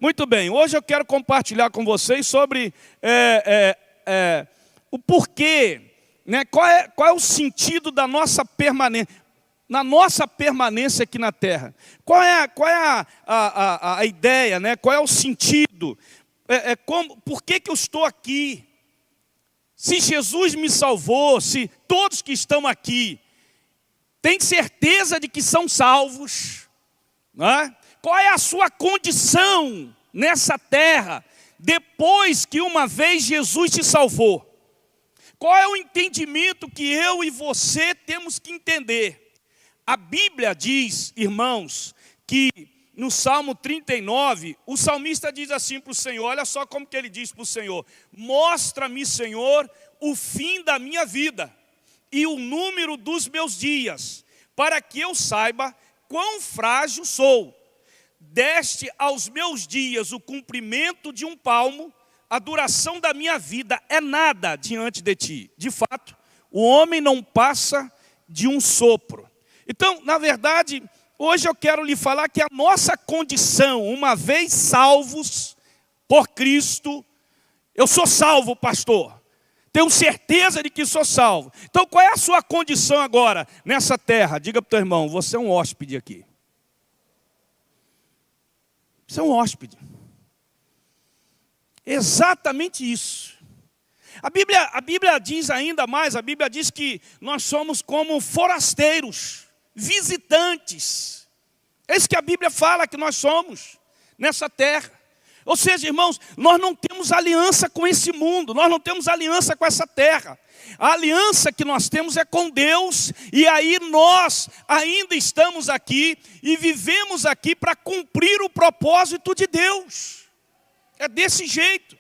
Muito bem, hoje eu quero compartilhar com vocês sobre o porquê, né? Qual é o sentido da nossa permanência, na nossa permanência aqui na terra. Qual é a ideia, né? Qual é o sentido? Por que eu estou aqui? Se Jesus me salvou, se todos que estão aqui têm certeza de que são salvos, né? Qual é a sua condição nessa terra, depois que uma vez Jesus te salvou? Qual é o entendimento que eu e você temos que entender? A Bíblia diz, irmãos, que no Salmo 39, o salmista diz assim para o Senhor, olha só como que ele diz para o Senhor: mostra-me, Senhor, o fim da minha vida e o número dos meus dias, para que eu saiba quão frágil sou. Deste aos meus dias o cumprimento de um palmo, a duração da minha vida é nada diante de ti. De fato, o homem não passa de um sopro. Então, na verdade, hoje eu quero lhe falar que a nossa condição, uma vez salvos por Cristo, eu sou salvo, pastor. Tenho certeza de que sou salvo. Então, qual é a sua condição agora nessa terra? Diga para o teu irmão, você é um hóspede aqui. Você é um hóspede. Exatamente isso. A Bíblia diz ainda mais, a Bíblia diz que nós somos como forasteiros, visitantes. É isso que a Bíblia fala que nós somos nessa terra. Ou seja, irmãos, nós não temos aliança com esse mundo, nós não temos aliança com essa terra. A aliança que nós temos é com Deus, e aí nós ainda estamos aqui e vivemos aqui para cumprir o propósito de Deus. É desse jeito.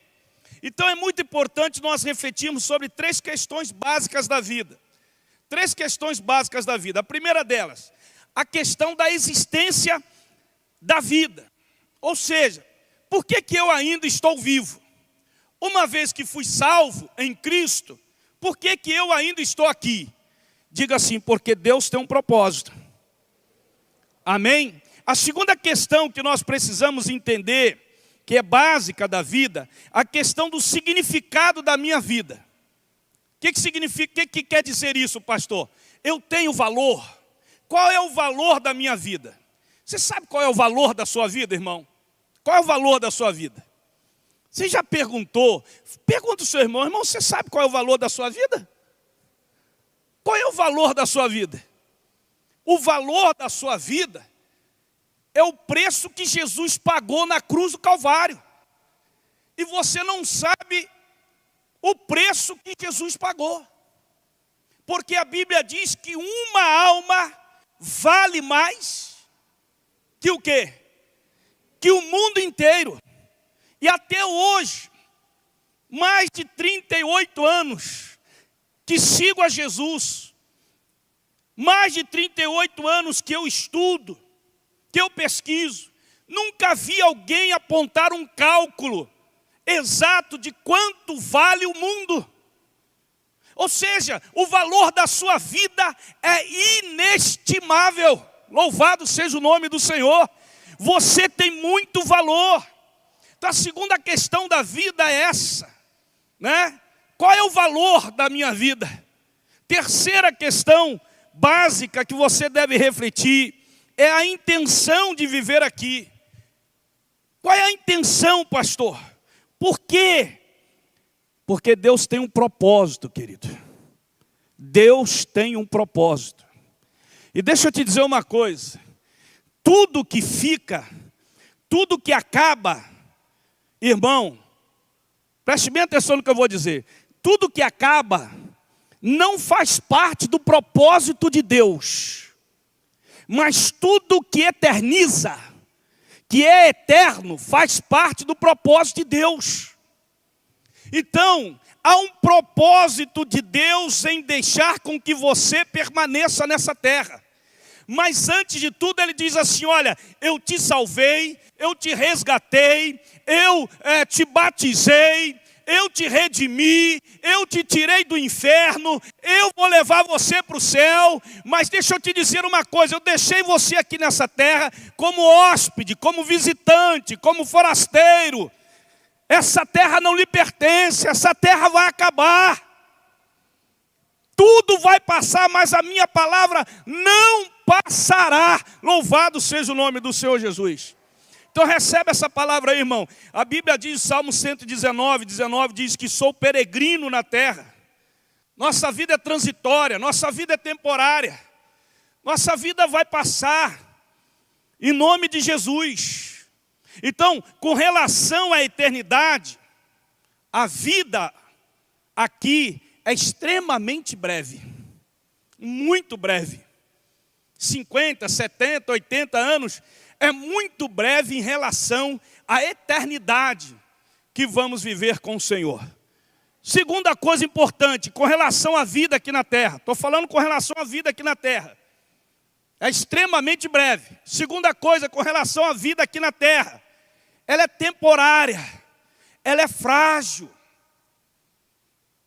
Então é muito importante nós refletirmos sobre três questões básicas da vida. Três questões básicas da vida. A primeira delas, a questão da existência da vida. Ou seja, por que eu ainda estou vivo? Uma vez que fui salvo em Cristo, por que eu ainda estou aqui? Diga assim, porque Deus tem um propósito. Amém? A segunda questão que nós precisamos entender, que é básica da vida, a questão do significado da minha vida. O que significa? O que quer dizer isso, pastor? Eu tenho valor. Qual é o valor da minha vida? Você sabe qual é o valor da sua vida, irmão? Qual é o valor da sua vida? Você já perguntou? Pergunta ao seu irmão, irmão, você sabe qual é o valor da sua vida? Qual é o valor da sua vida? O valor da sua vida é o preço que Jesus pagou na cruz do Calvário. E você não sabe o preço que Jesus pagou. Porque a Bíblia diz que uma alma vale mais que o quê? Que o mundo inteiro. E até hoje, mais de 38 anos que sigo a Jesus, mais de 38 anos que eu estudo, que eu pesquiso, nunca vi alguém apontar um cálculo exato de quanto vale o mundo. Ou seja, o valor da sua vida é inestimável. Louvado seja o nome do Senhor. Você tem muito valor. Então a segunda questão da vida é essa, né? Qual é o valor da minha vida? Terceira questão básica que você deve refletir é a intenção de viver aqui. Qual é a intenção, pastor? Por quê? Porque Deus tem um propósito, querido. Deus tem um propósito. E deixa eu te dizer uma coisa. Tudo que fica, tudo que acaba, irmão, preste bem atenção no que eu vou dizer. Tudo que acaba não faz parte do propósito de Deus. Mas tudo que eterniza, que é eterno, faz parte do propósito de Deus. Então, há um propósito de Deus em deixar com que você permaneça nessa terra. Mas antes de tudo ele diz assim, olha, eu te salvei, eu te resgatei, eu te batizei, eu te redimi, eu te tirei do inferno, eu vou levar você para o céu. Mas deixa eu te dizer uma coisa, eu deixei você aqui nessa terra como hóspede, como visitante, como forasteiro. Essa terra não lhe pertence, essa terra vai acabar. Tudo vai passar, mas a minha palavra não passará. Louvado seja o nome do Senhor Jesus. Então recebe essa palavra aí, irmão. A Bíblia diz, Salmo 119, 19, diz que sou peregrino na terra. Nossa vida é transitória, nossa vida é temporária. Nossa vida vai passar, em nome de Jesus. Então, com relação à eternidade, a vida aqui é extremamente breve. Muito breve. 50, 70, 80 anos é muito breve em relação à eternidade que vamos viver com o Senhor. Segunda coisa importante, com relação à vida aqui na terra. Estou falando com relação à vida aqui na terra. É extremamente breve. Segunda coisa, com relação à vida aqui na terra. Ela é temporária. Ela é frágil.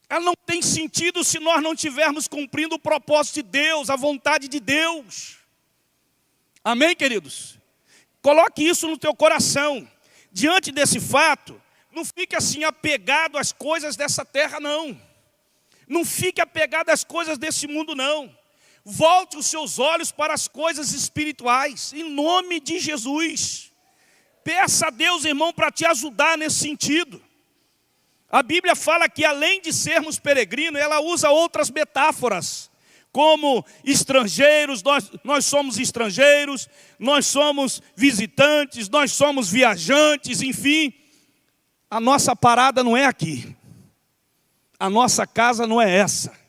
Ela não tem sentido se nós não estivermos cumprindo o propósito de Deus, a vontade de Deus. Amém, queridos? Coloque isso no teu coração. Diante desse fato, não fique assim apegado às coisas dessa terra, não. Não fique apegado às coisas desse mundo, não. Volte os seus olhos para as coisas espirituais, em nome de Jesus. Peça a Deus, irmão, para te ajudar nesse sentido. A Bíblia fala que além de sermos peregrinos, ela usa outras metáforas. Como estrangeiros, nós somos estrangeiros, nós somos visitantes, nós somos viajantes, enfim. A nossa parada não é aqui. A nossa casa não é essa.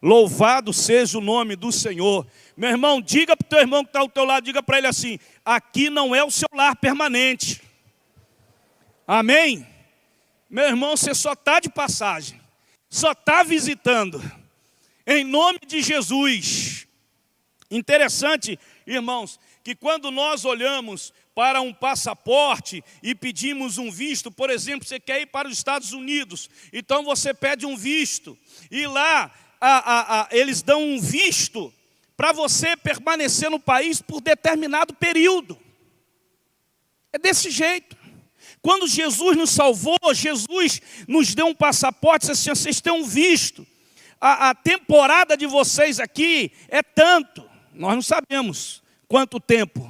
Louvado seja o nome do Senhor. Meu irmão, diga para o teu irmão que está ao teu lado, diga para ele assim, aqui não é o seu lar permanente. Amém? Meu irmão, você só está de passagem, só está visitando. Em nome de Jesus. Interessante, irmãos, que quando nós olhamos para um passaporte e pedimos um visto, por exemplo, você quer ir para os Estados Unidos, então você pede um visto, e lá eles dão um visto para você permanecer no país por determinado período. É desse jeito. Quando Jesus nos salvou, Jesus nos deu um passaporte, disse assim, vocês têm um visto. A temporada de vocês aqui é tanto. Nós não sabemos quanto tempo,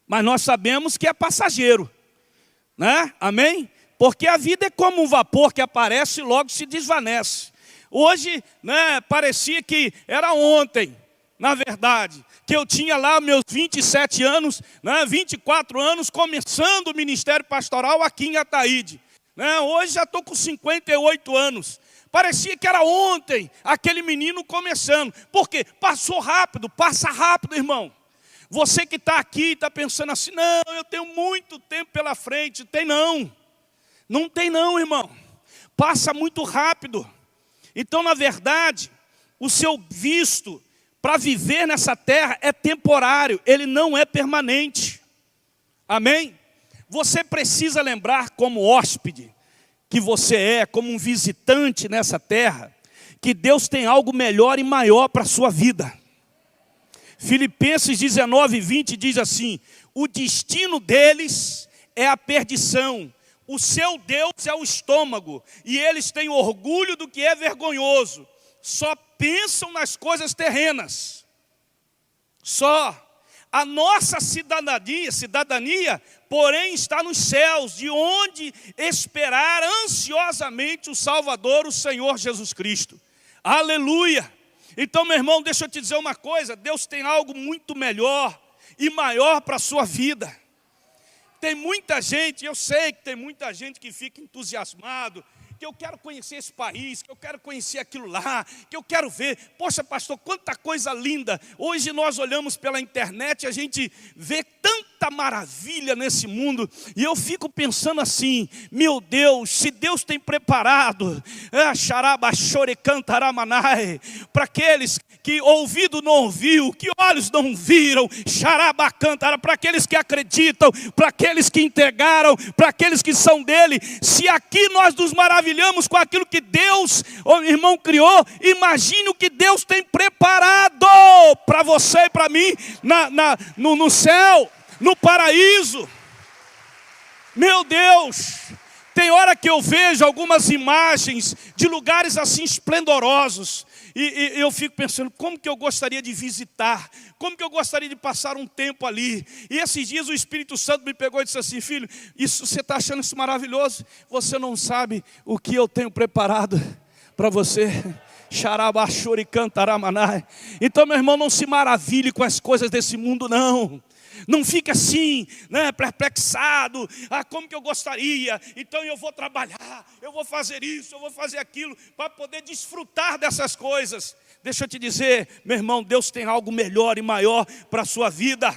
mas nós sabemos que é passageiro, né? Amém? Porque a vida é como um vapor que aparece e logo se desvanece. Hoje, né, parecia que era ontem, na verdade, que eu tinha lá meus 27 anos, né, 24 anos, começando o ministério pastoral aqui em Ataíde. Né? Hoje já estou com 58 anos. Parecia que era ontem aquele menino começando. Por quê? Passou rápido, passa rápido, irmão. Você que está aqui e está pensando assim, não, eu tenho muito tempo pela frente. Tem não. Não tem não, irmão. Passa muito rápido. Então, na verdade, o seu visto para viver nessa terra é temporário. Ele não é permanente. Amém? Você precisa lembrar como hóspede que você é, como um visitante nessa terra, que Deus tem algo melhor e maior para a sua vida. Filipenses 19, 20 diz assim, o destino deles é a perdição, o seu Deus é o estômago, e eles têm orgulho do que é vergonhoso, só pensam nas coisas terrenas. Só. A nossa cidadania, porém, está nos céus, de onde esperar ansiosamente o Salvador, o Senhor Jesus Cristo. Aleluia! Então, meu irmão, deixa eu te dizer uma coisa, Deus tem algo muito melhor e maior para a sua vida. Tem muita gente, eu sei que tem muita gente que fica entusiasmado, que eu quero conhecer esse país, que eu quero conhecer aquilo lá, que eu quero ver. Poxa, pastor, quanta coisa linda. Hoje nós olhamos pela internet e a gente vê tanta maravilha nesse mundo, e eu fico pensando assim, meu Deus, se Deus tem preparado para aqueles que ouvido não ouviu, que olhos não viram, para aqueles que acreditam, para aqueles que entregaram, para aqueles que são dele, se aqui nós nos maravilhamos com aquilo que Deus, irmão, criou, imagine o que Deus tem preparado para você e para mim, no céu, no paraíso. Meu Deus, tem hora que eu vejo algumas imagens de lugares assim esplendorosos, e eu fico pensando, como que eu gostaria de visitar, como que eu gostaria de passar um tempo ali. E esses dias o Espírito Santo me pegou e disse assim, filho, isso, você está achando isso maravilhoso? Você não sabe o que eu tenho preparado para você. Então, meu irmão, não se maravilhe com as coisas desse mundo, não. Não fique assim, né, perplexado. Como que eu gostaria? Então eu vou trabalhar, eu vou fazer isso, eu vou fazer aquilo, para poder desfrutar dessas coisas. Deixa eu te dizer, meu irmão, Deus tem algo melhor e maior para a sua vida.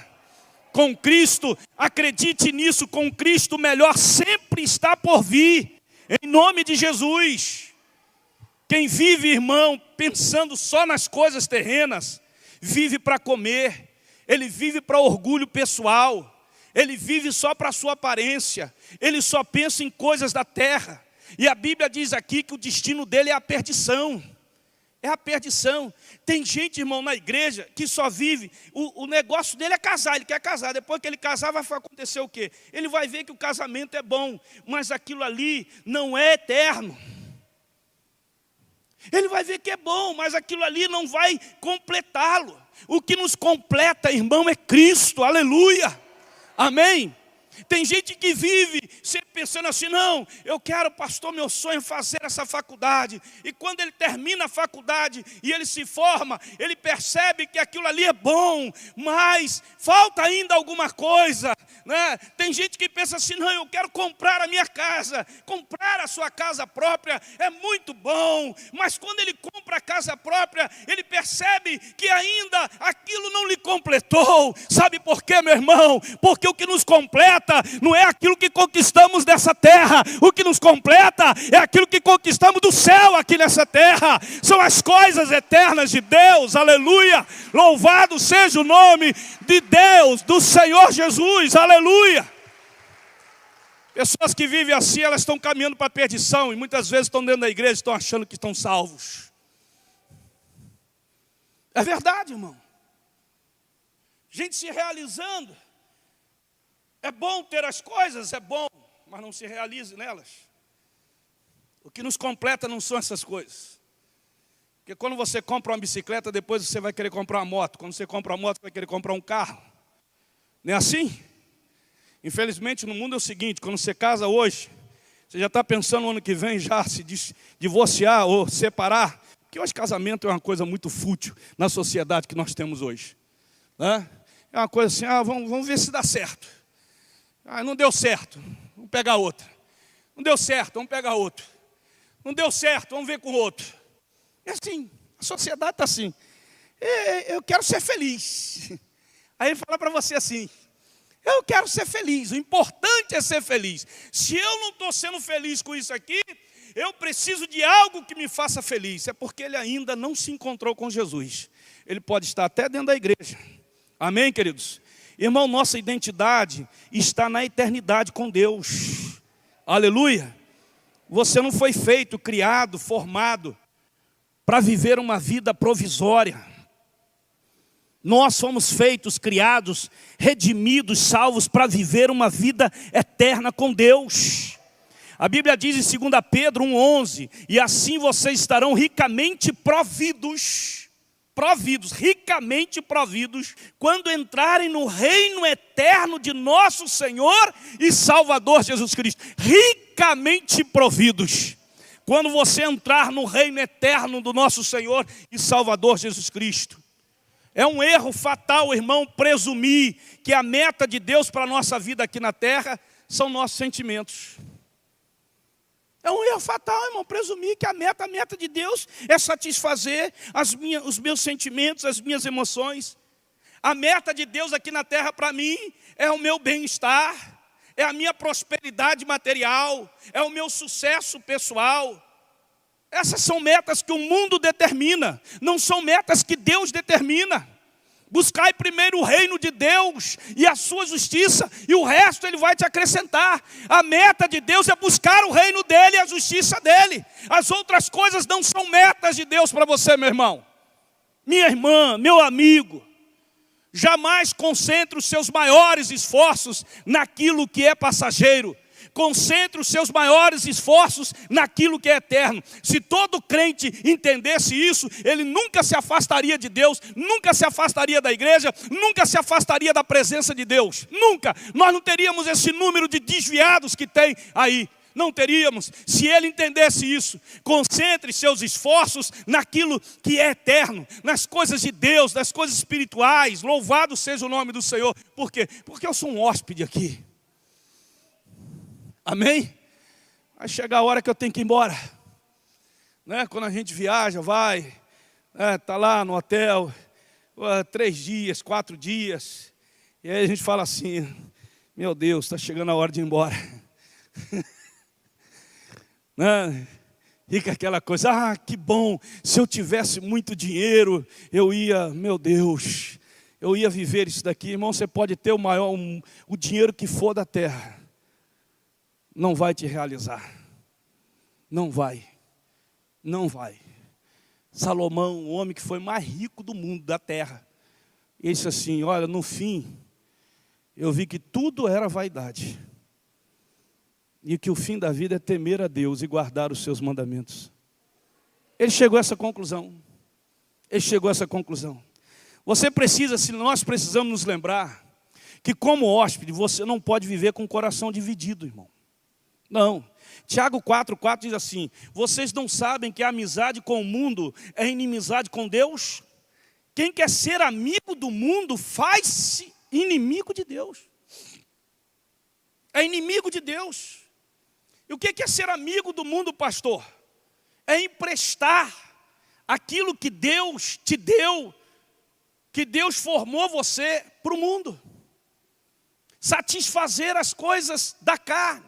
Com Cristo, acredite nisso, com Cristo o melhor sempre está por vir. Em nome de Jesus. Quem vive, irmão, pensando só nas coisas terrenas, vive para comer. Ele vive para orgulho pessoal, ele vive só para a sua aparência, ele só pensa em coisas da terra. E a Bíblia diz aqui que o destino dele é a perdição. É a perdição. Tem gente, irmão, na igreja que só vive, o negócio dele é casar, ele quer casar. Depois que ele casar vai acontecer o quê? Ele vai ver que o casamento é bom, mas aquilo ali não é eterno. Ele vai ver que é bom, mas aquilo ali não vai completá-lo. O que nos completa, irmão, é Cristo, aleluia, amém? Tem gente que vive sempre pensando assim, não, eu quero, pastor, meu sonho é fazer essa faculdade. E quando ele termina a faculdade e ele se forma, ele percebe que aquilo ali é bom, mas falta ainda alguma coisa, né? Tem gente que pensa assim, não, eu quero comprar a minha casa. Comprar a sua casa própria é muito bom, mas quando ele compra a casa própria, ele percebe que ainda aquilo não lhe completou. Sabe por quê, meu irmão? Porque o que nos completa não é aquilo que conquistamos dessa terra. O que nos completa é aquilo que conquistamos do céu aqui nessa terra. São as coisas eternas de Deus, aleluia. Louvado seja o nome de Deus, do Senhor Jesus, aleluia. Pessoas que vivem assim, elas estão caminhando para a perdição. E muitas vezes estão dentro da igreja e estão achando que estão salvos. É verdade, irmão. Gente se realizando. É bom ter as coisas, é bom, mas não se realize nelas. O que nos completa não são essas coisas. Porque quando você compra uma bicicleta, depois você vai querer comprar uma moto. Quando você compra uma moto, você vai querer comprar um carro. Não é assim? Infelizmente no mundo é o seguinte, quando você casa hoje, você já está pensando no ano que vem já se divorciar ou separar. Porque hoje casamento é uma coisa muito fútil na sociedade que nós temos hoje. Né? É uma coisa assim, vamos ver se dá certo. Não deu certo, vamos pegar outra. Não deu certo, vamos pegar outro. Não deu certo, vamos ver com outro. É assim, a sociedade está assim. Eu quero ser feliz. Aí ele fala para você assim, eu quero ser feliz, o importante é ser feliz. Se eu não estou sendo feliz com isso aqui, eu preciso de algo que me faça feliz. É porque ele ainda não se encontrou com Jesus. Ele pode estar até dentro da igreja. Amém, queridos? Irmão, nossa identidade está na eternidade com Deus. Aleluia. Você não foi feito, criado, formado para viver uma vida provisória. Nós fomos feitos, criados, redimidos, salvos para viver uma vida eterna com Deus. A Bíblia diz em 2 Pedro 1,11, e assim vocês estarão ricamente providos, ricamente providos, quando entrarem no reino eterno de nosso Senhor e Salvador Jesus Cristo. Ricamente providos. Quando você entrar no reino eterno do nosso Senhor e Salvador Jesus Cristo. É um erro fatal, irmão, presumir que a meta de Deus para a nossa vida aqui na terra são nossos sentimentos. É um erro fatal, irmão, presumir que a meta de Deus é satisfazer os meus sentimentos, as minhas emoções. A meta de Deus aqui na terra para mim é o meu bem-estar, é a minha prosperidade material, é o meu sucesso pessoal. Essas são metas que o mundo determina, não são metas que Deus determina. Buscai primeiro o reino de Deus e a sua justiça, e o resto Ele vai te acrescentar. A meta de Deus é buscar o reino dEle e a justiça dEle. As outras coisas não são metas de Deus para você, meu irmão. Minha irmã, meu amigo, jamais concentre os seus maiores esforços naquilo que é passageiro. Concentre os seus maiores esforços naquilo que é eterno. Se todo crente entendesse isso, ele nunca se afastaria de Deus, nunca se afastaria da igreja, nunca se afastaria da presença de Deus. Nunca. Nós não teríamos esse número de desviados que tem aí. Não teríamos, se ele entendesse isso. Concentre seus esforços naquilo que é eterno, nas coisas de Deus, nas coisas espirituais. Louvado seja o nome do Senhor. Por quê? Porque eu sou um hóspede aqui. Amém? Vai chegar a hora que eu tenho que ir embora, né? Quando a gente viaja, vai, tá lá no hotel, 3 dias, 4 dias, e aí a gente fala assim: meu Deus, está chegando a hora de ir embora. Né? Fica aquela coisa: que bom, se eu tivesse muito dinheiro, eu ia, meu Deus, eu ia viver isso daqui. Irmão, você pode ter o dinheiro que for da terra, não vai te realizar. Não vai. Não vai. Salomão, o homem que foi mais rico do mundo, da terra, ele disse assim: olha, no fim, eu vi que tudo era vaidade. E que o fim da vida é temer a Deus e guardar os seus mandamentos. Ele chegou a essa conclusão. Ele chegou a essa conclusão. Nós precisamos nos lembrar que como hóspede, você não pode viver com o coração dividido, irmão. Não. Tiago 4,4 diz assim: vocês não sabem que a amizade com o mundo é inimizade com Deus? Quem quer ser amigo do mundo faz-se inimigo de Deus. É inimigo de Deus. E o que é ser amigo do mundo, pastor? É emprestar aquilo que Deus te deu, que Deus formou você para o mundo. Satisfazer as coisas da carne.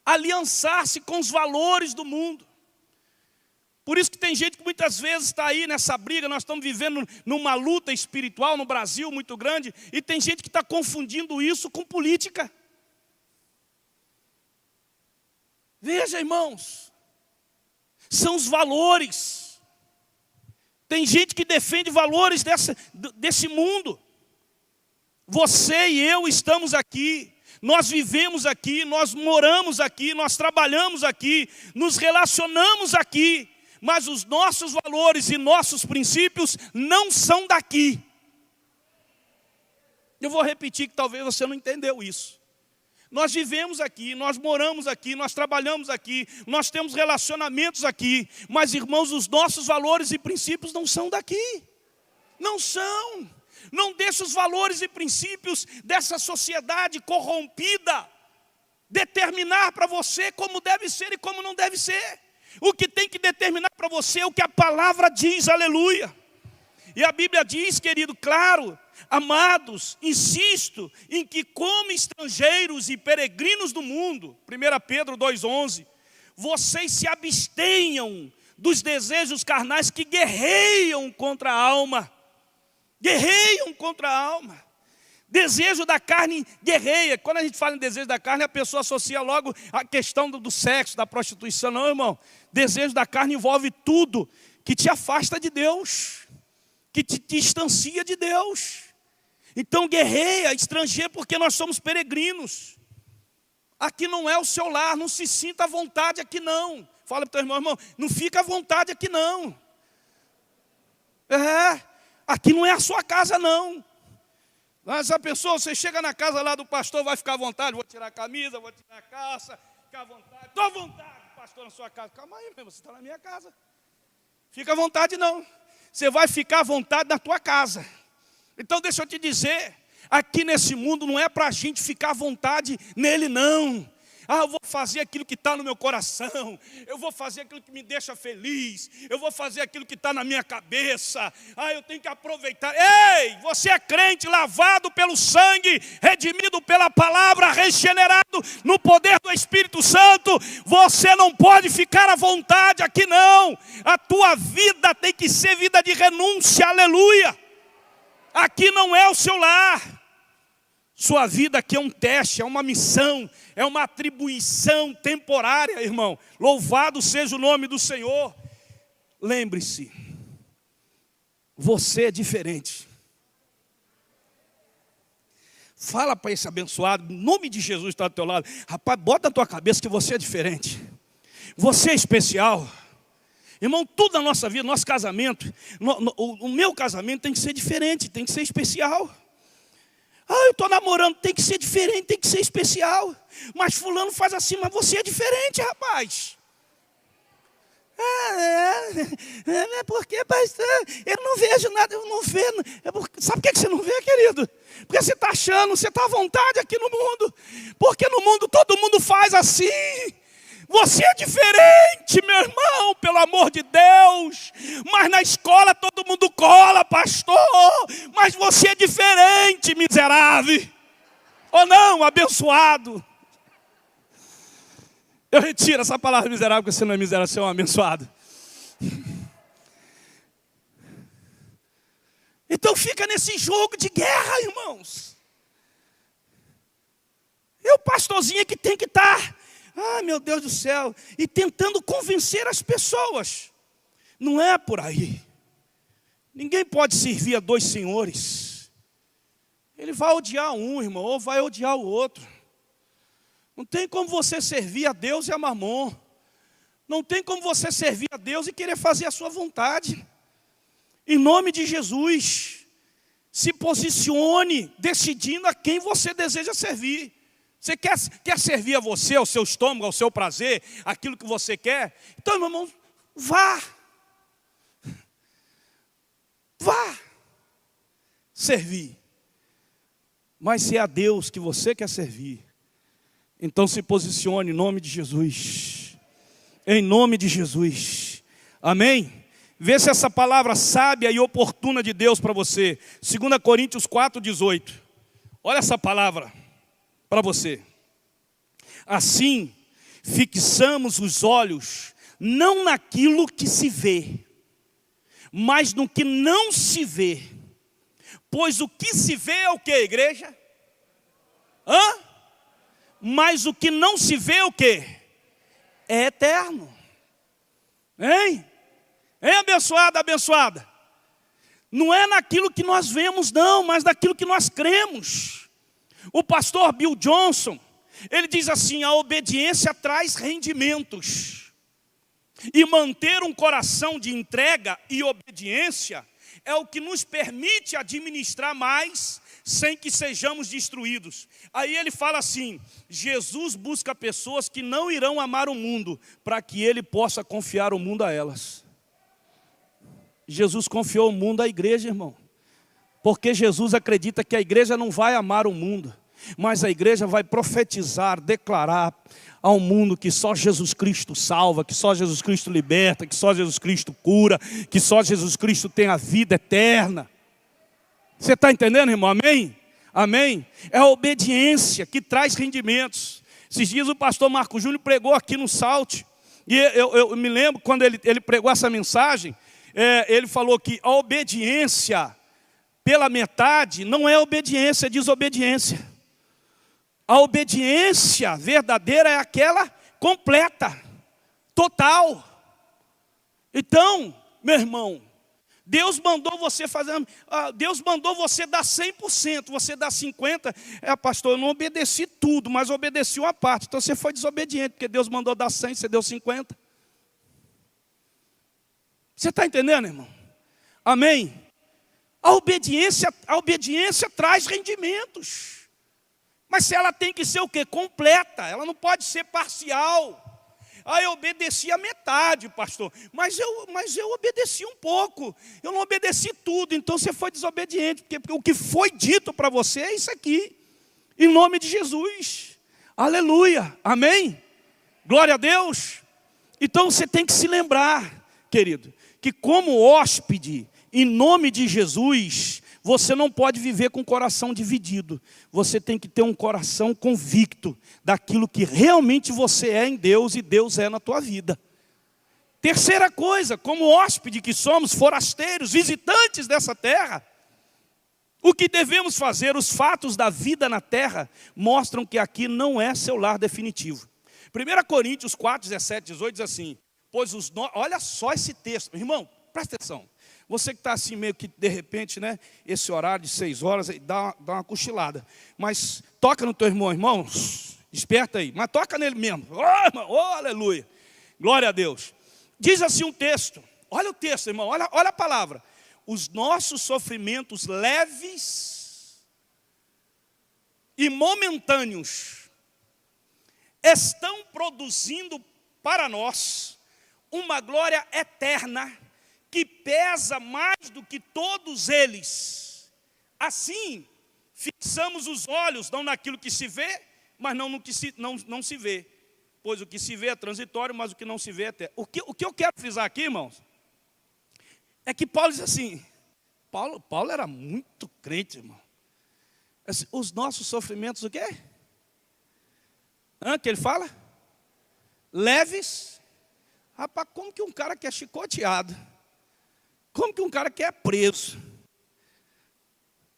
Aliançar-se com os valores do mundo. Por isso que tem gente que muitas vezes está aí nessa briga. Nós estamos vivendo numa luta espiritual no Brasil muito grande, e tem gente que está confundindo isso com política. Veja, irmãos, são os valores. Tem gente que defende valores desse mundo. Você e eu estamos aqui. Nós vivemos aqui, nós moramos aqui, nós trabalhamos aqui, nos relacionamos aqui, mas os nossos valores e nossos princípios não são daqui. Eu vou repetir que talvez você não entendeu isso. Nós vivemos aqui, nós moramos aqui, nós trabalhamos aqui, nós temos relacionamentos aqui, mas, irmãos, os nossos valores e princípios não são daqui. Não são. Não deixe os valores e princípios dessa sociedade corrompida determinar para você como deve ser e como não deve ser. O que tem que determinar para você é o que a palavra diz, aleluia. E a Bíblia diz, querido, claro, amados, insisto em que como estrangeiros e peregrinos do mundo, 1 Pedro 2,11, vocês se abstenham dos desejos carnais que guerreiam contra a alma. Guerreiam contra a alma. Desejo da carne guerreia. Quando a gente fala em desejo da carne, a pessoa associa logo a questão do sexo, da prostituição. Não, irmão. Desejo da carne envolve tudo que te afasta de Deus, que te distancia de Deus. Então guerreia, estrangeiro, porque nós somos peregrinos. Aqui não é o seu lar, não se sinta à vontade aqui não. Fala para o teu irmão, não fica à vontade aqui não. Aqui não é a sua casa não. Mas a pessoa, você chega na casa lá do pastor, vai ficar à vontade, vou tirar a camisa, vou tirar a calça, ficar à vontade. Estou à vontade, pastor, na sua casa. Calma aí, meu, você está na minha casa. Fica à vontade não. Você vai ficar à vontade na tua casa. Então deixa eu te dizer, aqui nesse mundo não é para a gente ficar à vontade nele não. Ah, eu vou fazer aquilo que está no meu coração. Eu vou fazer aquilo que me deixa feliz. Eu vou fazer aquilo que está na minha cabeça. Ah, eu tenho que aproveitar. Ei, você é crente, lavado pelo sangue, redimido pela palavra, regenerado no poder do Espírito Santo. Você não pode ficar à vontade aqui não. A tua vida tem que ser vida de renúncia, aleluia. Aqui não é o seu lar. Sua vida aqui é um teste, é uma missão, é uma atribuição temporária, irmão. Louvado seja o nome do Senhor. Lembre-se, você é diferente. Fala para esse abençoado, em nome de Jesus está do teu lado. Rapaz, bota na tua cabeça que você é diferente. Você é especial. Irmão, tudo na nossa vida, nosso casamento, o meu casamento tem que ser diferente, tem que ser especial. Ah, eu estou namorando, tem que ser diferente, tem que ser especial. Mas fulano faz assim, mas você é diferente, rapaz. É porque, pastor, eu não vejo nada, eu não vejo. Sabe por que você não vê, querido? Porque você está achando, você está à vontade aqui no mundo. Porque no mundo todo mundo faz assim. Você é diferente, meu irmão, pelo amor de Deus. Mas na escola todo mundo cola, pastor. Mas você é diferente, miserável. Ou não, abençoado. Eu retiro essa palavra miserável, porque você não é miserável, você é um abençoado. Então fica nesse jogo de guerra, irmãos. É o pastorzinho que tem que estar... Ah, meu Deus do céu, e tentando convencer as pessoas. Não é por aí. Ninguém pode servir a dois senhores. Ele vai odiar um, irmão, ou vai odiar o outro. Não tem como você servir a Deus e a Mamon. Não tem como você servir a Deus e querer fazer a sua vontade. Em nome de Jesus, se posicione decidindo a quem você deseja servir. Você quer servir a você, ao seu estômago, ao seu prazer, aquilo que você quer? Então, meu irmão, vá. Vá servir. Mas se é a Deus que você quer servir, então se posicione em nome de Jesus. Em nome de Jesus. Amém? Vê se essa palavra sábia e oportuna de Deus para você. 2 Coríntios 4:18. Olha essa palavra para você. Assim, fixamos os olhos não naquilo que se vê, mas no que não se vê. Pois o que se vê é o que, igreja? Mas o que não se vê é o que? É eterno. Hein? Hein, abençoada, abençoada? Não é naquilo que nós vemos, não, mas naquilo que nós cremos. O pastor Bill Johnson, ele diz assim: a obediência traz rendimentos. E manter um coração de entrega e obediência é o que nos permite administrar mais, sem que sejamos destruídos. Aí ele fala assim: Jesus busca pessoas que não irão amar o mundo, para que ele possa confiar o mundo a elas. Jesus confiou o mundo à igreja, irmão. Porque Jesus acredita que a igreja não vai amar o mundo, mas a igreja vai profetizar, declarar ao mundo que só Jesus Cristo salva, que só Jesus Cristo liberta, que só Jesus Cristo cura, que só Jesus Cristo tem a vida eterna. Você está entendendo, irmão? Amém? Amém? É a obediência que traz rendimentos. Esses dias o pastor Marco Júnior pregou aqui no Salt. E eu me lembro quando ele pregou essa mensagem, ele falou que a obediência pela metade não é obediência, é desobediência. A obediência verdadeira é aquela completa, total. Então, meu irmão, Deus mandou você fazer, Deus mandou você dar 100%, você dá 50%. Pastor, eu não obedeci tudo, mas obedeci uma parte. Então você foi desobediente, porque Deus mandou dar 100%, você deu 50%. Você está entendendo, irmão? Amém? A obediência traz rendimentos. Mas se ela tem que ser o quê? Completa, ela não pode ser parcial. Eu obedeci a metade, pastor, mas eu obedeci um pouco, eu não obedeci tudo, então você foi desobediente, porque o que foi dito para você é isso aqui, em nome de Jesus. Aleluia, amém? Glória a Deus. Então você tem que se lembrar, querido, que como hóspede, em nome de Jesus, você não pode viver com o coração dividido. Você tem que ter um coração convicto daquilo que realmente você é em Deus e Deus é na tua vida. Terceira coisa, como hóspede que somos, forasteiros, visitantes dessa terra, o que devemos fazer? Os fatos da vida na terra mostram que aqui não é seu lar definitivo. 1 Coríntios 4, 17, 18 diz assim, olha só esse texto, irmão, presta atenção. Você que está assim meio que de repente, né, esse horário de 6 horas, dá uma cochilada. Mas toca no teu irmão, esperta aí, mas toca nele mesmo. Oh, irmão, oh, aleluia, glória a Deus. Diz assim um texto, olha o texto, irmão, olha a palavra. Os nossos sofrimentos leves e momentâneos estão produzindo para nós uma glória eterna que pesa mais do que todos eles. Assim, fixamos os olhos não naquilo que se vê, mas não no que não se vê. Pois o que se vê é transitório, mas o que não se vê é eterno. O que eu quero frisar aqui, irmãos, é que Paulo diz assim, Paulo era muito crente, irmão. Assim, os nossos sofrimentos, o quê? Que ele fala? Leves. Rapaz, como que um cara que é chicoteado? Como que um cara que é preso?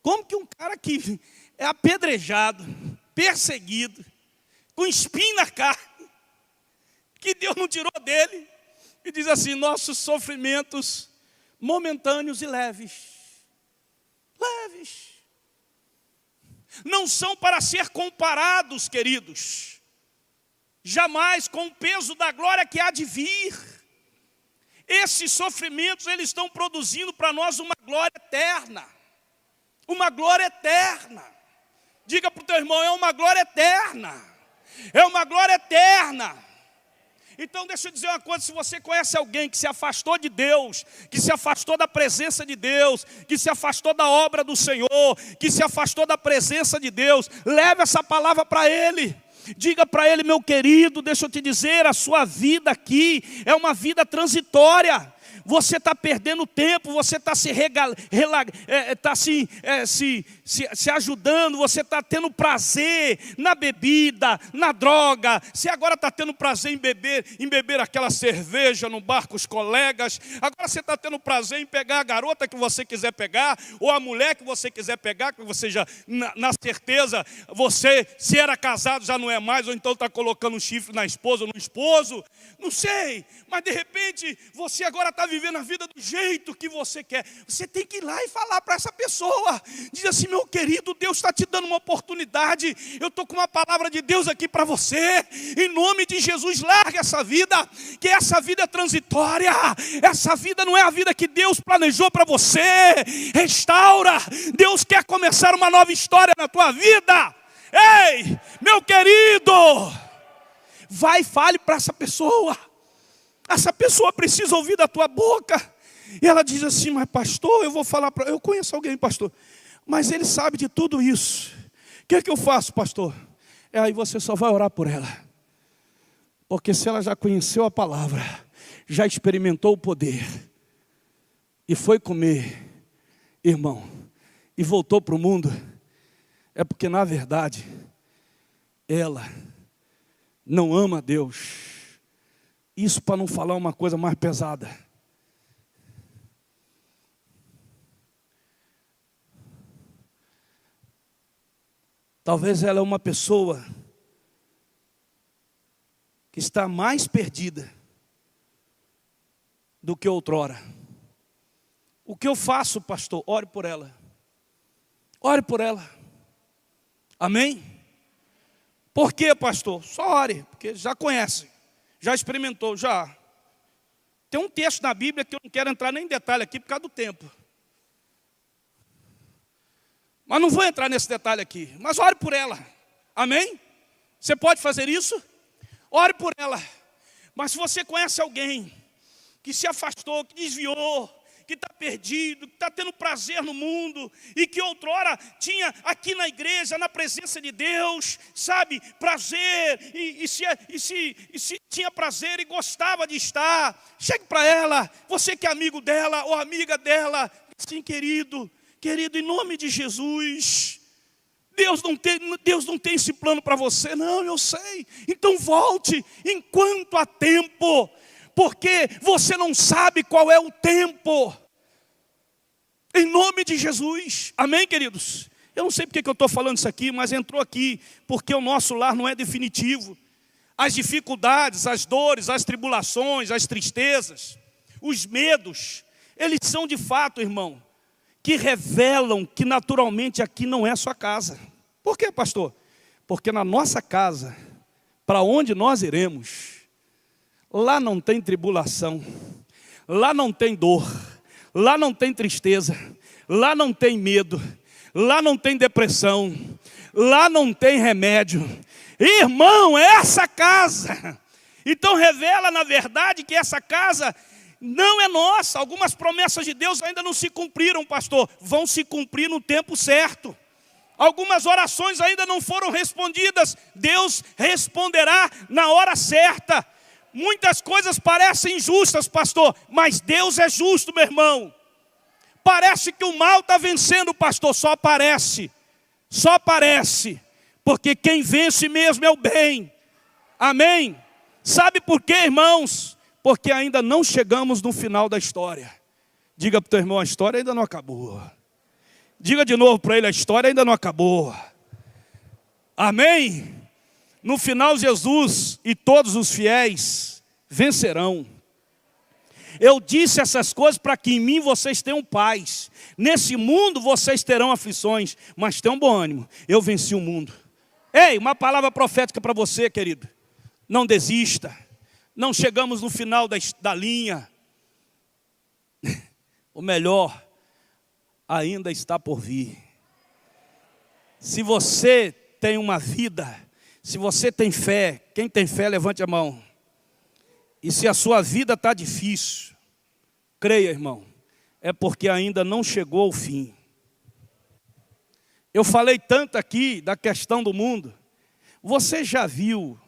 Como que um cara que é apedrejado, perseguido, com espinho na carne, que Deus não tirou dele, e diz assim, nossos sofrimentos momentâneos e leves. Leves. Não são para ser comparados, queridos, jamais com o peso da glória que há de vir. Esses sofrimentos, eles estão produzindo para nós uma glória eterna. Uma glória eterna. Diga para o teu irmão, é uma glória eterna. É uma glória eterna. Então deixa eu dizer uma coisa, se você conhece alguém que se afastou de Deus, que se afastou da presença de Deus, que se afastou da obra do Senhor, que se afastou da presença de Deus, leve essa palavra para ele. Diga para ele, meu querido, deixa eu te dizer, a sua vida aqui é uma vida transitória. Você está perdendo tempo, você está se ajudando, você está tendo prazer na bebida, na droga. Você agora está tendo prazer em beber aquela cerveja no bar com os colegas. Agora você está tendo prazer em pegar a garota que você quiser pegar, ou a mulher que você quiser pegar, que você já, na certeza, você, se era casado, já não é mais, ou então está colocando um chifre na esposa ou no esposo. Não sei, mas de repente você agora está vivendo a vida do jeito que você quer. Você tem que ir lá e falar para essa pessoa. Diz assim, meu querido, Deus está te dando uma oportunidade. Eu estou com uma palavra de Deus aqui para você. Em nome de Jesus, larga essa vida, que essa vida é transitória. Essa vida não é a vida que Deus planejou para você. Restaura. Deus quer começar uma nova história na tua vida. Ei, meu querido, vai e fale para essa pessoa. Essa pessoa precisa ouvir da tua boca. E ela diz assim, mas pastor, eu vou falar para... Eu conheço alguém, pastor, mas ele sabe de tudo isso. O que é que eu faço, pastor? Aí você só vai orar por ela. Porque se ela já conheceu a palavra, já experimentou o poder, e foi comer, irmão, e voltou para o mundo, é porque na verdade, ela não ama a Deus. Isso para não falar uma coisa mais pesada. Talvez ela é uma pessoa que está mais perdida do que outrora. O que eu faço, pastor? Ore por ela. Ore por ela. Amém? Por quê, pastor? Só ore, porque já conhece. Já experimentou, já. Tem um texto na Bíblia que eu não quero entrar nem em detalhe aqui por causa do tempo. Mas não vou entrar nesse detalhe aqui. Mas ore por ela. Amém? Você pode fazer isso? Ore por ela. Mas se você conhece alguém que se afastou, que desviou, que está perdido, que está tendo prazer no mundo, e que outrora tinha aqui na igreja, na presença de Deus, sabe, prazer, e se tinha prazer e gostava de estar. Chegue para ela, você que é amigo dela ou amiga dela, sim, querido, em nome de Jesus, Deus não tem esse plano para você. Não, eu sei. Então volte enquanto há tempo, porque você não sabe qual é o tempo. Em nome de Jesus. Amém, queridos? Eu não sei porque que eu estou falando isso aqui, mas entrou aqui porque o nosso lar não é definitivo. As dificuldades, as dores, as tribulações, as tristezas, os medos, eles são de fato, irmão, que revelam que naturalmente aqui não é a sua casa. Por quê, pastor? Porque na nossa casa, para onde nós iremos, lá não tem tribulação, lá não tem dor, lá não tem tristeza, lá não tem medo, lá não tem depressão, lá não tem remédio. Irmão, é essa casa. Então revela na verdade que essa casa não é nossa. Algumas promessas de Deus ainda não se cumpriram, pastor. Vão se cumprir no tempo certo. Algumas orações ainda não foram respondidas. Deus responderá na hora certa. Muitas coisas parecem injustas, pastor, mas Deus é justo, meu irmão. Parece que o mal está vencendo, pastor. Só parece. Porque quem vence mesmo é o bem. Amém? Sabe por quê, irmãos? Porque ainda não chegamos no final da história. Diga para o teu irmão, a história ainda não acabou. Diga de novo para ele, a história ainda não acabou. Amém? No final, Jesus e todos os fiéis vencerão. Eu disse essas coisas para que em mim vocês tenham paz. Nesse mundo vocês terão aflições, mas tenham bom ânimo. Eu venci o mundo. Ei, uma palavra profética para você, querido. Não desista. Não chegamos no final da linha. O melhor ainda está por vir. Se você tem uma vida, se você tem fé, quem tem fé, levante a mão. E se a sua vida está difícil, creia, irmão, é porque ainda não chegou ao fim. Eu falei tanto aqui da questão do mundo. Você já viu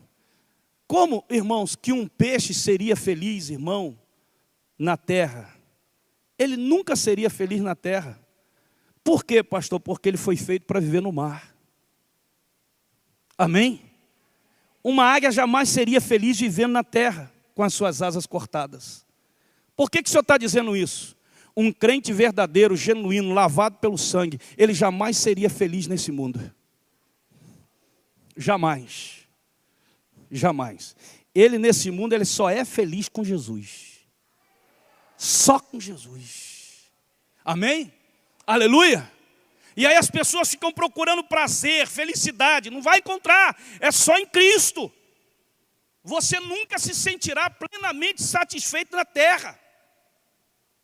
como, irmãos, que um peixe seria feliz, irmão, na terra? Ele nunca seria feliz na terra. Por quê, pastor? Porque ele foi feito para viver no mar. Amém? Uma águia jamais seria feliz vivendo na terra, com as suas asas cortadas. Por que o senhor está dizendo isso? Um crente verdadeiro, genuíno, lavado pelo sangue, ele jamais seria feliz nesse mundo. Jamais. Jamais. Ele nesse mundo, ele só é feliz com Jesus. Só com Jesus. Amém? Aleluia. E aí as pessoas ficam procurando prazer, felicidade. Não vai encontrar. É só em Cristo. Você nunca se sentirá plenamente satisfeito na terra.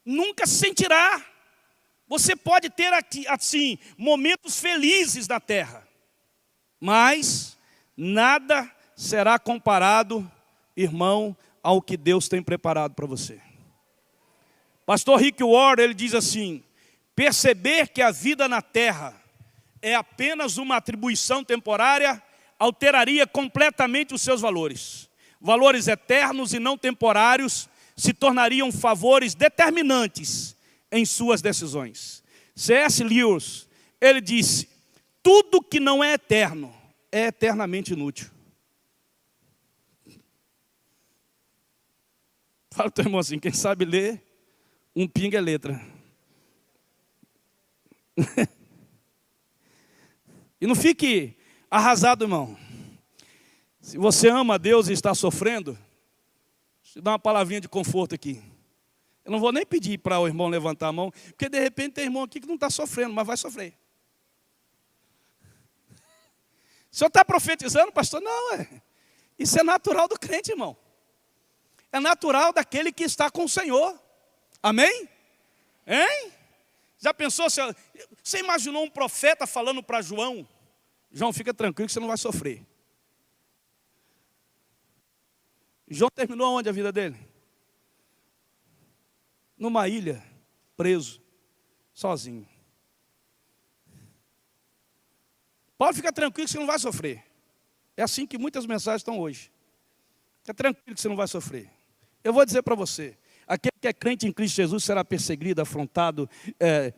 Nunca se sentirá. Você pode ter aqui, assim, momentos felizes na terra. Mas nada será comparado, irmão, ao que Deus tem preparado para você. Pastor Rick Warren, ele diz assim: perceber que a vida na terra é apenas uma atribuição temporária alteraria completamente os seus valores. Valores eternos e não temporários se tornariam favores determinantes em suas decisões. C.S. Lewis, ele disse: tudo que não é eterno é eternamente inútil. Fala para o teu irmão assim, quem sabe ler, um pinga é letra. E não fique arrasado, irmão. Se você ama a Deus e está sofrendo, deixa eu dar uma palavrinha de conforto aqui. Eu não vou nem pedir para o irmão levantar a mão, porque de repente tem irmão aqui que não está sofrendo, mas vai sofrer. O senhor está profetizando, pastor? Não, isso é natural do crente, irmão. É natural daquele que está com o Senhor. Amém? Hein? Já pensou, você imaginou um profeta falando para João? João, fica tranquilo que você não vai sofrer. João terminou onde a vida dele? Numa ilha. preso, sozinho. Pode ficar tranquilo que você não vai sofrer. É assim que muitas mensagens estão hoje. Fica tranquilo que você não vai sofrer. Eu vou dizer para você, aquele que é crente em Cristo Jesus será perseguido, afrontado,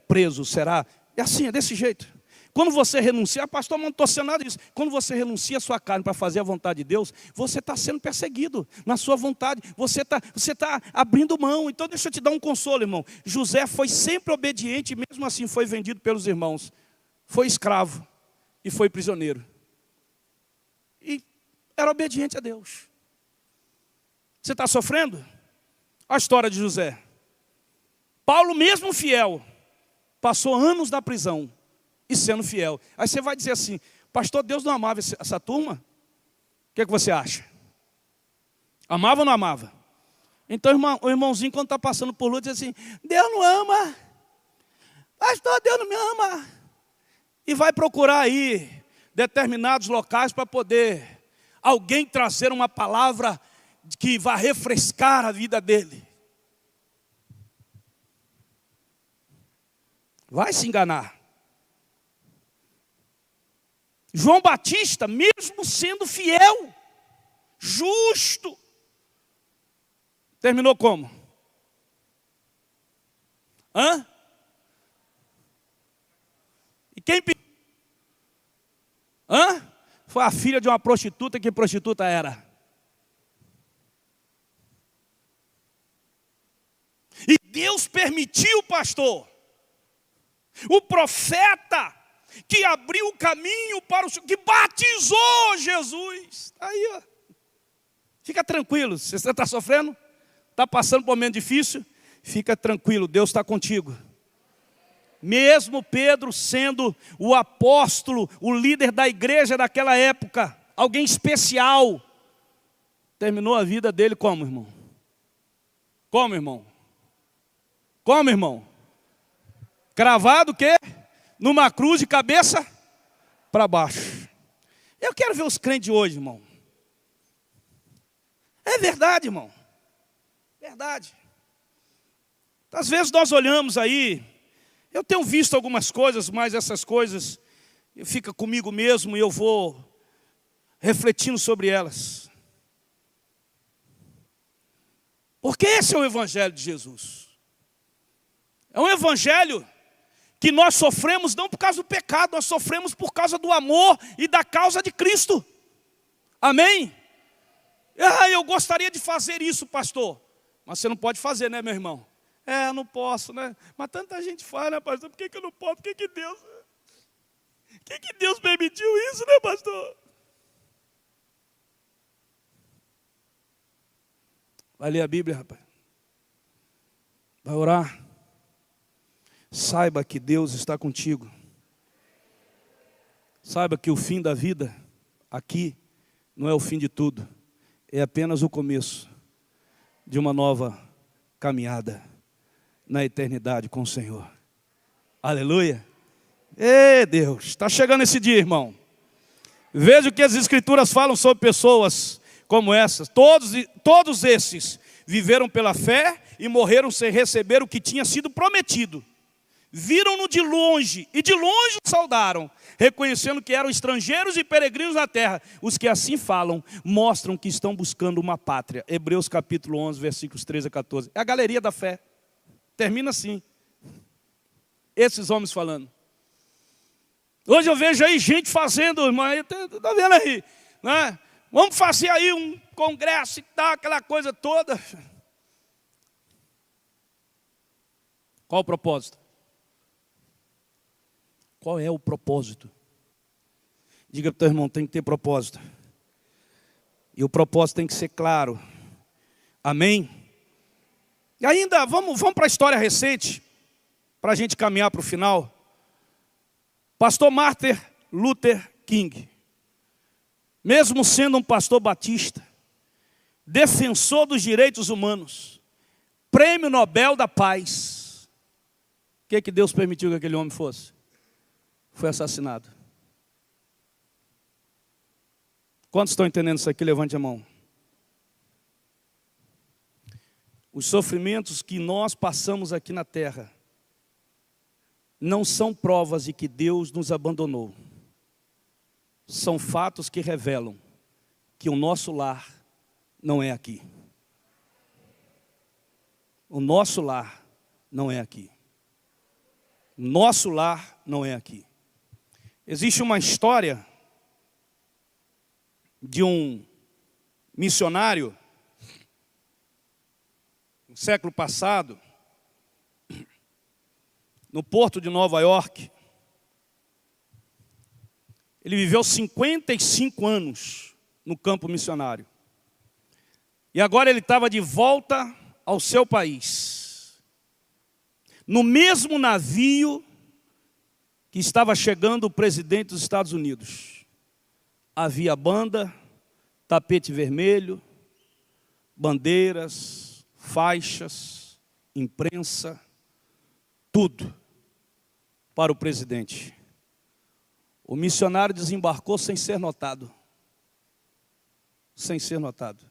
preso, será. É assim, é desse jeito. Quando você renuncia, pastor, não estou sendo nada disso. Quando você renuncia a sua carne para fazer a vontade de Deus, você está sendo perseguido na sua vontade. Você tá abrindo mão. Então deixa eu te dar um consolo, irmão. José foi sempre obediente e mesmo assim foi vendido pelos irmãos. Foi escravo e foi prisioneiro. E era obediente a Deus. Você está sofrendo? A história de José. Paulo, mesmo fiel, passou anos na prisão e sendo fiel. Aí você vai dizer assim, pastor, Deus não amava essa turma? O que você acha? Amava ou não amava? Então o irmãozinho, quando está passando por luta, diz assim, Deus não ama. Pastor, Deus não me ama. E vai procurar aí determinados locais para poder alguém trazer uma palavra que vai refrescar a vida dele. Vai se enganar. João Batista, mesmo sendo fiel, justo, terminou como? E quem pediu? Foi a filha de uma prostituta. Que prostituta era? E Deus permitiu, pastor, o profeta que abriu o caminho para o Senhor, que batizou Jesus. Aí, ó. Fica tranquilo, se você está sofrendo, está passando por um momento difícil, fica tranquilo, Deus está contigo. Mesmo Pedro sendo o apóstolo, o líder da igreja daquela época, alguém especial, terminou a vida dele como, irmão? Como, irmão? Como, irmão? Cravado o quê? Numa cruz de cabeça para baixo. Eu quero ver os crentes de hoje, irmão. É verdade, irmão. Verdade. Às vezes nós olhamos aí, eu tenho visto algumas coisas, mas essas coisas ficam comigo mesmo e eu vou refletindo sobre elas. Porque esse é o evangelho de Jesus. É um evangelho que nós sofremos não por causa do pecado, nós sofremos por causa do amor e da causa de Cristo. Amém? Eu gostaria de fazer isso, pastor. Mas você não pode fazer, né, meu irmão? Eu não posso, né? Mas tanta gente fala, né, pastor? Por que eu não posso? Por que Deus permitiu isso, né, pastor? Vai ler a Bíblia, rapaz. Vai orar. Saiba que Deus está contigo. Saiba que o fim da vida aqui não é o fim de tudo. É apenas o começo de uma nova caminhada na eternidade com o Senhor. Aleluia. Ei, Deus, está chegando esse dia, irmão. Veja o que as Escrituras falam sobre pessoas como essas. Todos esses viveram pela fé e morreram sem receber o que tinha sido prometido. Viram-no de longe e de longe o saudaram, reconhecendo que eram estrangeiros e peregrinos na terra. Os que assim falam mostram que estão buscando uma pátria. Hebreus capítulo 11, versículos 13 a 14. É a galeria da fé. Termina assim. Esses homens falando. Hoje eu vejo aí gente fazendo, irmão, está vendo aí, né? Vamos fazer aí um congresso e tal, aquela coisa toda. Qual o propósito? Qual é o propósito? Diga para o teu irmão, tem que ter propósito. E o propósito tem que ser claro. Amém? E ainda, vamos para a história recente, para a gente caminhar para o final. Pastor Martin Luther King, mesmo sendo um pastor batista, defensor dos direitos humanos, prêmio Nobel da Paz, o que Deus permitiu que aquele homem fosse? Foi assassinado. Quantos estão entendendo isso aqui? Levante a mão. Os sofrimentos que nós passamos aqui na terra não são provas de que Deus nos abandonou. São fatos que revelam que o nosso lar não é aqui. O nosso lar não é aqui. Nosso lar não é aqui. Existe uma história de um missionário no século passado, no porto de Nova York. Ele viveu 55 anos no campo missionário. E agora ele estava de volta ao seu país. No mesmo navio que estava chegando o presidente dos Estados Unidos. Havia banda, tapete vermelho, bandeiras, faixas, imprensa, tudo para o presidente. O missionário desembarcou sem ser notado. Sem ser notado.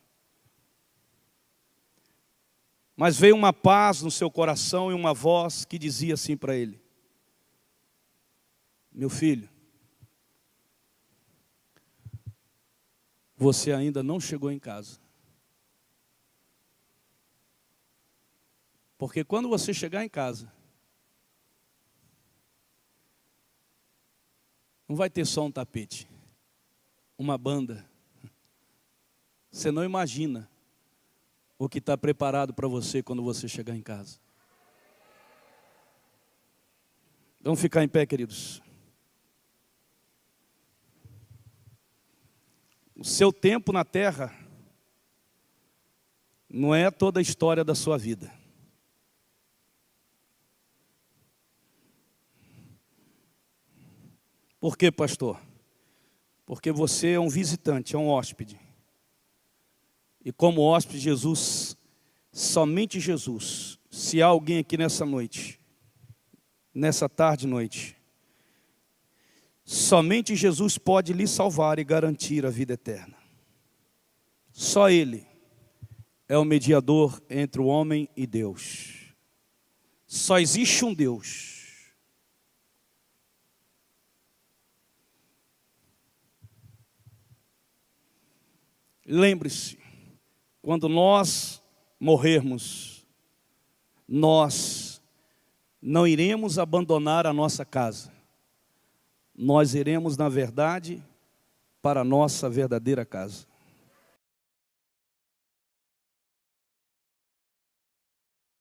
Mas veio uma paz no seu coração e uma voz que dizia assim para ele: meu filho, você ainda não chegou em casa. Porque quando você chegar em casa, não vai ter só um tapete, uma banda. Você não imagina o que está preparado para você quando você chegar em casa. Vamos ficar em pé, queridos. O seu tempo na terra não é toda a história da sua vida. Por quê, pastor? Porque você é um visitante, é um hóspede. E como hóspede, Jesus, somente Jesus, se há alguém aqui nessa noite, nessa tarde e noite, somente Jesus pode lhe salvar e garantir a vida eterna. Só Ele é o mediador entre o homem e Deus. Só existe um Deus. Lembre-se, quando nós morrermos, nós não iremos abandonar a nossa casa. Nós iremos, na verdade, para a nossa verdadeira casa.